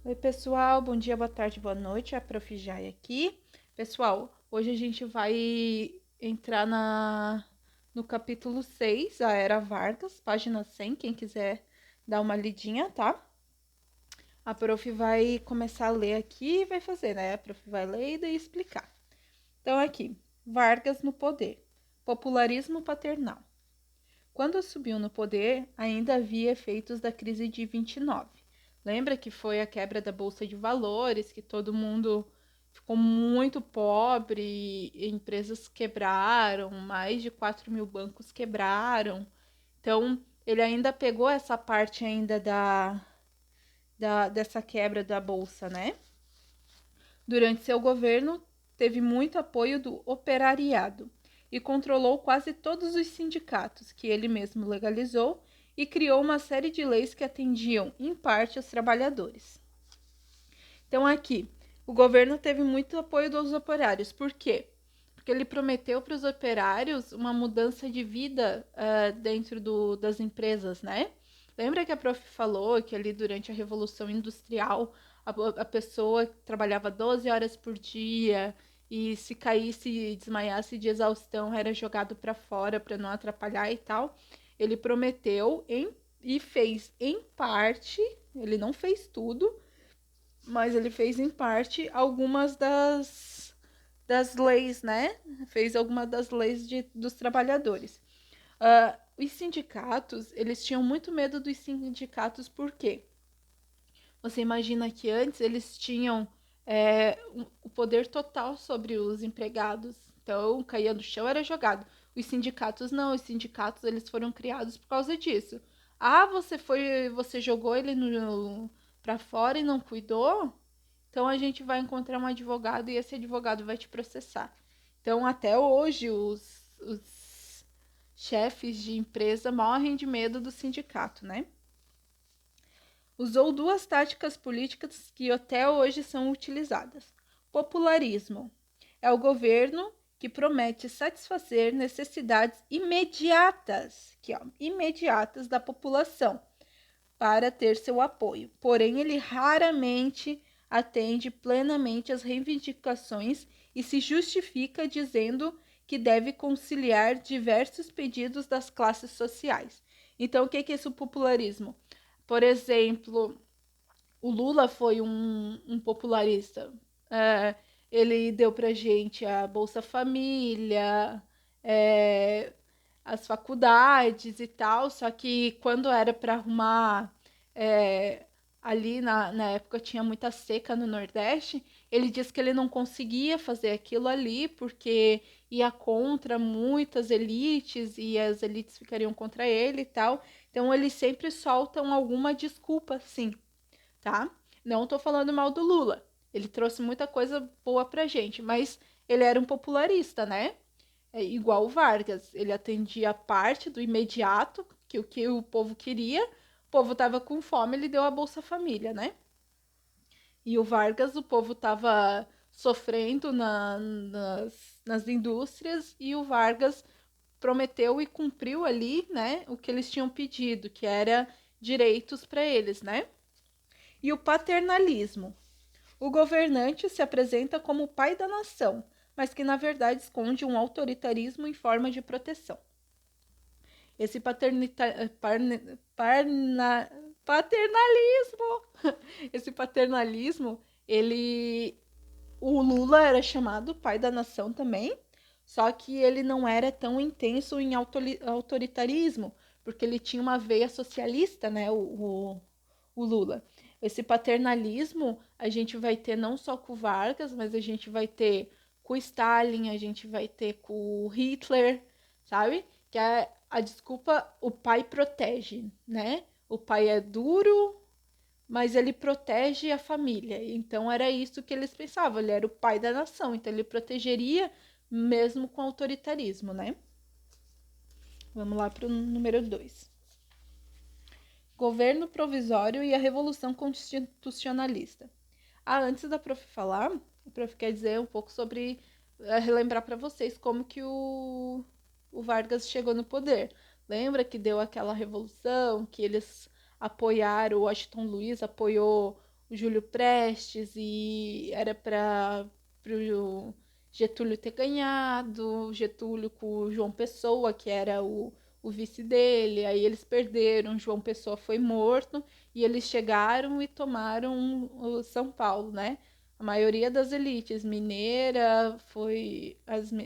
Oi, pessoal, bom dia, boa tarde, boa noite, a Prof. Jai aqui. Pessoal, hoje a gente vai entrar no capítulo 6, a Era Vargas, página 100, quem quiser dar uma lidinha, tá? A Prof. vai começar a ler aqui e vai fazer, né? A Prof. vai ler e daí explicar. Então, aqui, Vargas no poder, popularismo paternal. Quando subiu no poder, ainda havia efeitos da crise de 29. Lembra que foi a quebra da Bolsa de Valores, que todo mundo ficou muito pobre, empresas quebraram, mais de 4 mil bancos quebraram. Então, ele ainda pegou essa parte ainda dessa quebra da Bolsa, né? Durante seu governo, teve muito apoio do operariado e controlou quase todos os sindicatos, que ele mesmo legalizou, e criou uma série de leis que atendiam, em parte, os trabalhadores. Então, aqui, o governo teve muito apoio dos operários. Por quê? Porque ele prometeu para os operários uma mudança de vida dentro das empresas, né? Lembra que a prof falou que ali durante a Revolução Industrial a pessoa trabalhava 12 horas por dia e se caísse e desmaiasse de exaustão era jogado para fora para não atrapalhar e tal. Ele prometeu e fez em parte, ele não fez tudo, mas ele fez em parte algumas das leis, né? Fez algumas das leis dos trabalhadores. Os sindicatos, eles tinham muito medo dos sindicatos, por quê? Você imagina que antes eles tinham o poder total sobre os empregados. Então, caía no chão, era jogado. Os sindicatos não, os sindicatos eles foram criados por causa disso. Ah, você jogou ele para fora e não cuidou? Então a gente vai encontrar um advogado e esse advogado vai te processar. Então, até hoje, os chefes de empresa morrem de medo do sindicato, né? Usou duas táticas políticas que até hoje são utilizadas. Popularismo é o governo que promete satisfazer necessidades imediatas, imediatas da população para ter seu apoio. Porém, ele raramente atende plenamente às reivindicações e se justifica dizendo que deve conciliar diversos pedidos das classes sociais. Então, o que é esse popularismo? Por exemplo, o Lula foi um popularista. É, ele deu pra gente a Bolsa Família, é, as faculdades e tal, só que quando era para arrumar ali na época tinha muita seca no Nordeste, ele disse que ele não conseguia fazer aquilo ali porque ia contra muitas elites e as elites ficariam contra ele e tal. Então eles sempre soltam alguma desculpa, sim, tá? Não tô falando mal do Lula. Ele trouxe muita coisa boa pra gente, mas ele era um popularista, né? É igual o Vargas, ele atendia a parte do imediato, que o que o povo queria, o povo tava com fome, ele deu a Bolsa Família, né? E o Vargas, o povo tava sofrendo nas indústrias e o Vargas prometeu e cumpriu ali, né, o que eles tinham pedido, que era direitos para eles, né? E o paternalismo. O governante se apresenta como o pai da nação, mas que na verdade esconde um autoritarismo em forma de proteção. Esse paternalismo, esse paternalismo, o Lula era chamado pai da nação também, só que ele não era tão intenso em autoritarismo, porque ele tinha uma veia socialista, né, o Lula. Esse paternalismo a gente vai ter não só com o Vargas, mas a gente vai ter com o Stalin, a gente vai ter com o Hitler, sabe? Que é a desculpa, o pai protege, né? O pai é duro, mas ele protege a família. Então era isso que eles pensavam, ele era o pai da nação, então ele protegeria mesmo com autoritarismo, né? Vamos lá para o número 2. Governo provisório e a Revolução Constitucionalista. Antes da prof falar, a prof quer dizer um pouco sobre, relembrar para vocês como que o Vargas chegou no poder. Lembra que deu aquela revolução, que eles apoiaram, o Washington Luiz apoiou o Júlio Prestes e era para o Getúlio ter ganhado, Getúlio com o João Pessoa, que era o vice dele, aí eles perderam, João Pessoa foi morto e eles chegaram e tomaram o São Paulo, né? A maioria das elites, mineira,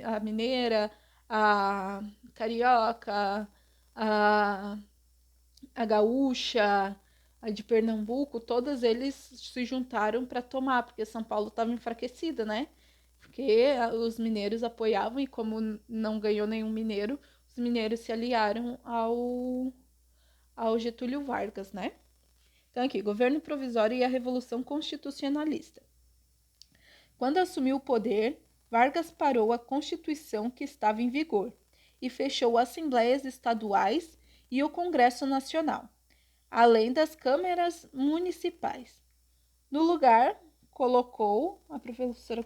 a mineira, a carioca, a, a gaúcha, a de Pernambuco, todos eles se juntaram para tomar, porque São Paulo estava enfraquecida, né? Porque os mineiros apoiavam e como não ganhou nenhum mineiro, os mineiros se aliaram ao Getúlio Vargas, né? Então aqui, governo provisório e a Revolução Constitucionalista. Quando assumiu o poder, Vargas parou a Constituição que estava em vigor e fechou assembleias estaduais e o Congresso Nacional, além das câmaras municipais. No lugar, a professora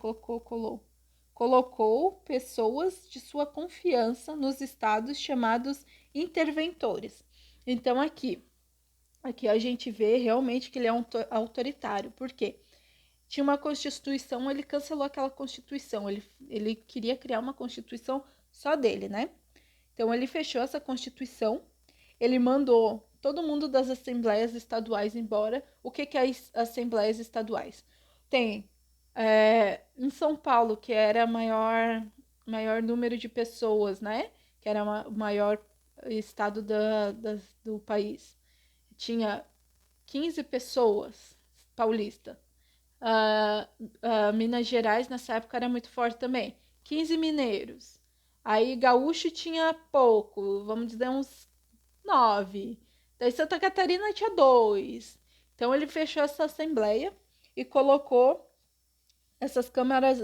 colocou pessoas de sua confiança nos estados chamados interventores. Então aqui a gente vê realmente que ele é um autoritário. Por quê? Tinha uma constituição, ele cancelou aquela constituição, ele queria criar uma constituição só dele, né? Então ele fechou essa constituição, ele mandou todo mundo das assembleias estaduais embora. O que é as assembleias estaduais? Tem em São Paulo, que era maior número de pessoas, né? Que era o maior estado do país. Tinha 15 pessoas paulista. Minas Gerais nessa época era muito forte também. 15 mineiros. Aí Gaúcho tinha pouco, vamos dizer uns 9. Daí Santa Catarina tinha 2. Então ele fechou essa assembleia e colocou essas câmaras,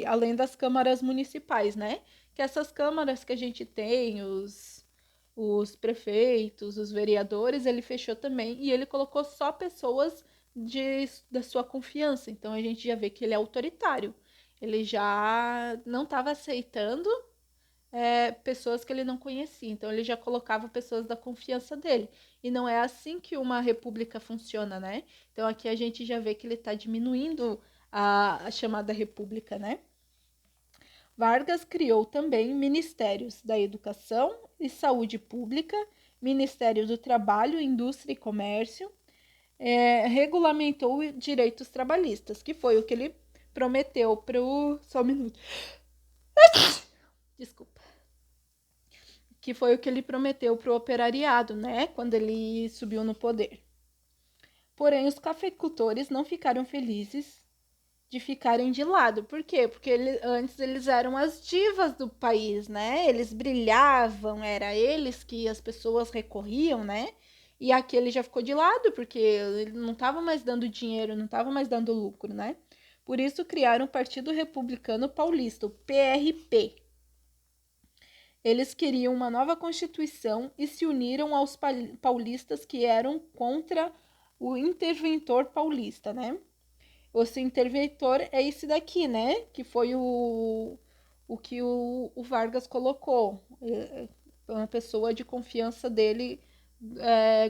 além das câmaras municipais, né? Que essas câmaras que a gente tem, os prefeitos, os vereadores, ele fechou também e ele colocou só pessoas da sua confiança. Então a gente já vê que ele é autoritário. Ele já não estava aceitando pessoas que ele não conhecia. Então ele já colocava pessoas da confiança dele. E não é assim que uma república funciona, né? Então aqui a gente já vê que ele está diminuindo a chamada república, né? Vargas criou também ministérios da Educação e Saúde Pública, Ministério do Trabalho, Indústria e Comércio, regulamentou direitos trabalhistas, que foi o que ele prometeu para o... Só um minuto. Desculpa. Que foi o que ele prometeu para o operariado, né? Quando ele subiu no poder. Porém, os cafeicultores não ficaram felizes de ficarem de lado. Por quê? Porque antes eles eram as divas do país, né? Eles brilhavam, era eles que as pessoas recorriam, né? E aqui ele já ficou de lado, porque ele não estava mais dando dinheiro, não estava mais dando lucro, né? Por isso criaram o Partido Republicano Paulista, o PRP. Eles queriam uma nova constituição e se uniram aos paulistas que eram contra o interventor paulista, né? Esse interventor é esse daqui, né? Que foi o que o Vargas colocou. Uma pessoa de confiança dele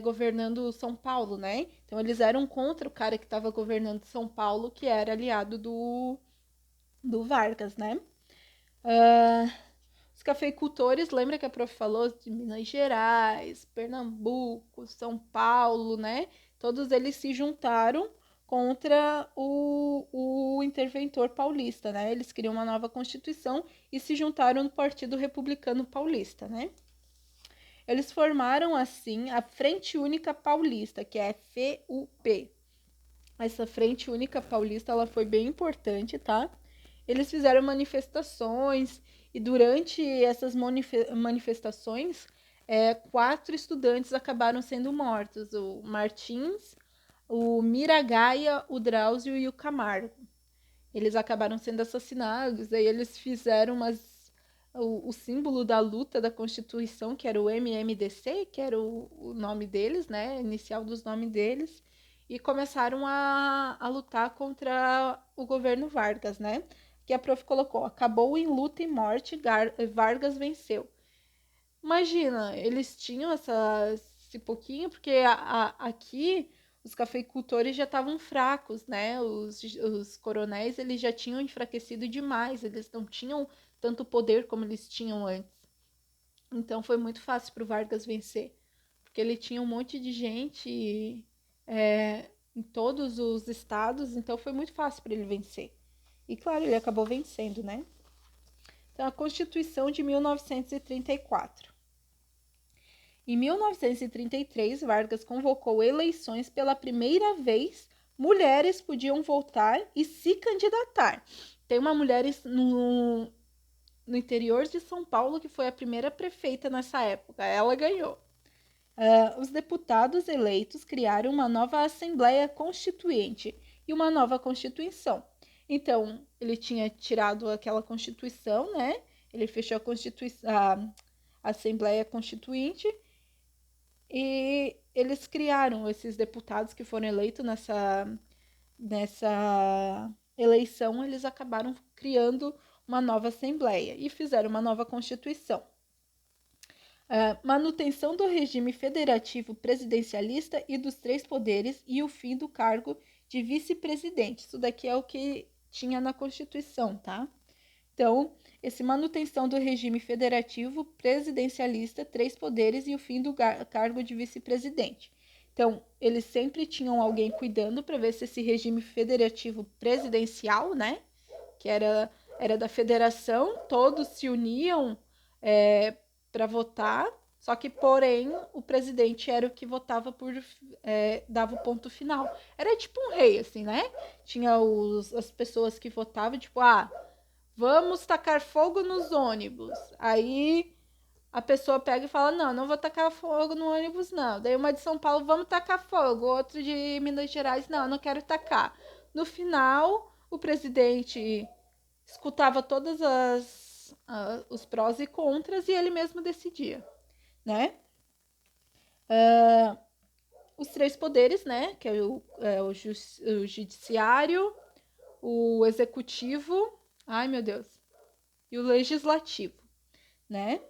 governando São Paulo, né? Então eles eram contra o cara que estava governando São Paulo, que era aliado do Vargas, né? Os cafeicultores, lembra que a prof falou de Minas Gerais, Pernambuco, São Paulo, né? Todos eles se juntaram contra o interventor paulista, né? Eles queriam uma nova constituição e se juntaram no Partido Republicano Paulista, né? Eles formaram, assim, a Frente Única Paulista, que é a FUP. Essa Frente Única Paulista, ela foi bem importante, tá? Eles fizeram manifestações e durante essas manifestações, 4 estudantes acabaram sendo mortos. O Martins, o Miragaia, o Drauzio e o Camargo. Eles acabaram sendo assassinados, aí eles fizeram o símbolo da luta da Constituição, que era o MMDC, que era o nome deles, né, inicial dos nomes deles, e começaram a lutar contra o governo Vargas, né, que a prof colocou, acabou em luta e morte, Vargas venceu. Imagina, eles tinham esse pouquinho, porque aqui os cafeicultores já estavam fracos, né? Os coronéis, eles já tinham enfraquecido demais, eles não tinham tanto poder como eles tinham antes. Então foi muito fácil para o Vargas vencer, porque ele tinha um monte de gente em todos os estados, então foi muito fácil para ele vencer. E claro, ele acabou vencendo, né? Então, a Constituição de 1934. Em 1933, Vargas convocou eleições pela primeira vez. Mulheres podiam votar e se candidatar. Tem uma mulher no interior de São Paulo que foi a primeira prefeita nessa época. Ela ganhou. Os deputados eleitos criaram uma nova Assembleia Constituinte e uma nova Constituição. Então, ele tinha tirado aquela Constituição, né? Ele fechou a Assembleia Constituinte e eles criaram esses deputados que foram eleitos nessa eleição, eles acabaram criando uma nova Assembleia e fizeram uma nova Constituição. Manutenção do regime federativo presidencialista e dos três poderes e o fim do cargo de vice-presidente. Isso daqui é o que tinha na Constituição, tá? Então, esse manutenção do regime federativo presidencialista, três poderes e o fim do cargo de vice-presidente. Então, eles sempre tinham alguém cuidando para ver se esse regime federativo presidencial, né, que era da federação, todos se uniam para votar, só que, porém, o presidente era o que votava dava o ponto final. Era tipo um rei, assim, né? Tinha as pessoas que votavam, tipo, vamos tacar fogo nos ônibus. Aí a pessoa pega e fala, não vou tacar fogo no ônibus, não. Daí uma de São Paulo, vamos tacar fogo. Outro de Minas Gerais, não quero tacar. No final, o presidente escutava todas os prós e contras e ele mesmo decidia, né? Os três poderes, né? Que é o judiciário, o executivo, ai meu Deus, e o legislativo, né?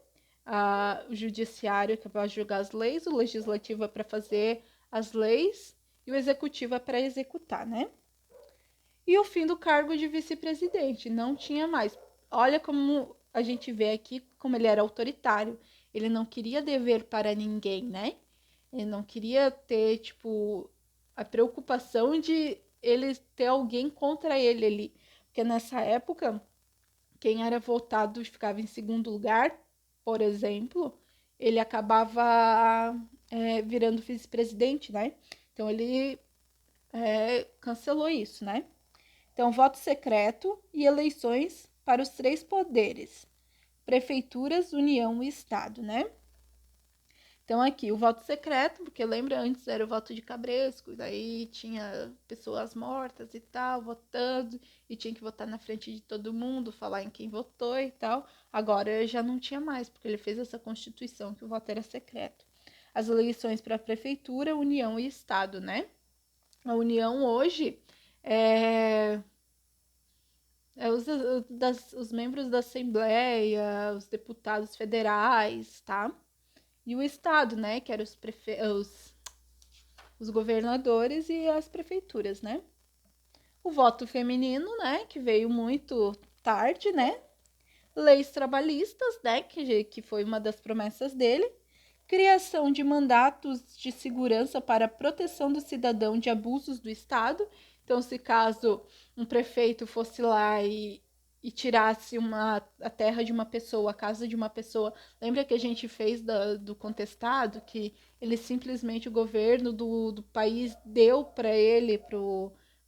O judiciário que é para julgar as leis, o legislativo é para fazer as leis e o executivo é para executar, né? E o fim do cargo de vice-presidente, não tinha mais. Olha como a gente vê aqui como ele era autoritário. Ele não queria dever para ninguém, né? Ele não queria ter, tipo, a preocupação de ele ter alguém contra ele ali. Porque nessa época, quem era votado ficava em segundo lugar, por exemplo, ele acabava virando vice-presidente, né? Então ele cancelou isso, né? Então, voto secreto e eleições para os três poderes: prefeituras, União e Estado, né? Então, aqui, o voto secreto, porque lembra, antes era o voto de cabresco, daí tinha pessoas mortas e tal, votando, e tinha que votar na frente de todo mundo, falar em quem votou e tal. Agora já não tinha mais, porque ele fez essa constituição que o voto era secreto. As eleições para prefeitura, União e Estado, né? A União hoje os membros da Assembleia, os deputados federais, tá? E o Estado, né? Que eram os governadores e as prefeituras, né? O voto feminino, né? Que veio muito tarde, né? Leis trabalhistas, né? Que foi uma das promessas dele. Criação de mandatos de segurança para a proteção do cidadão de abusos do Estado. Então, se caso um prefeito fosse lá e tirasse a terra de uma pessoa, a casa de uma pessoa, lembra que a gente fez do contestado, que ele simplesmente, o governo do país deu para ele, para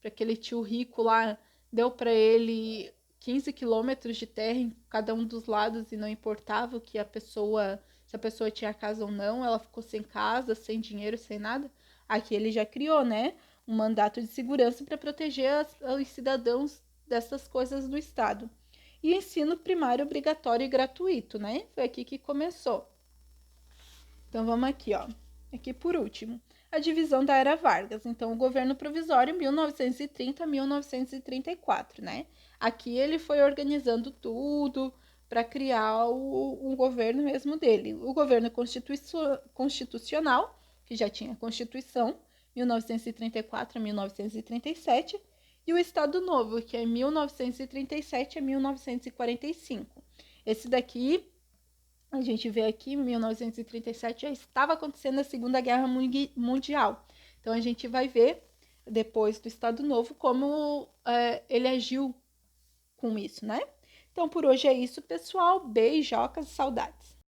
aquele tio rico lá, deu para ele 15 quilômetros de terra em cada um dos lados e não importava que se a pessoa tinha casa ou não, ela ficou sem casa, sem dinheiro, sem nada. Aqui ele já criou, né, um mandato de segurança para proteger os cidadãos dessas coisas do Estado. E ensino primário obrigatório e gratuito, né? Foi aqui que começou. Então vamos aqui, ó. Aqui por último, a divisão da Era Vargas. Então, o governo provisório 1930 a 1934, né? Aqui ele foi organizando tudo para criar um governo mesmo dele. O governo constitucional, que já tinha Constituição, 1934 a 1937, e o Estado Novo, que é 1937 a 1945. Esse daqui, a gente vê aqui, em 1937 já estava acontecendo a Segunda Guerra Mundial. Então, a gente vai ver, depois do Estado Novo, como ele agiu com isso, né? Então, por hoje é isso, pessoal. Beijocas e saudades.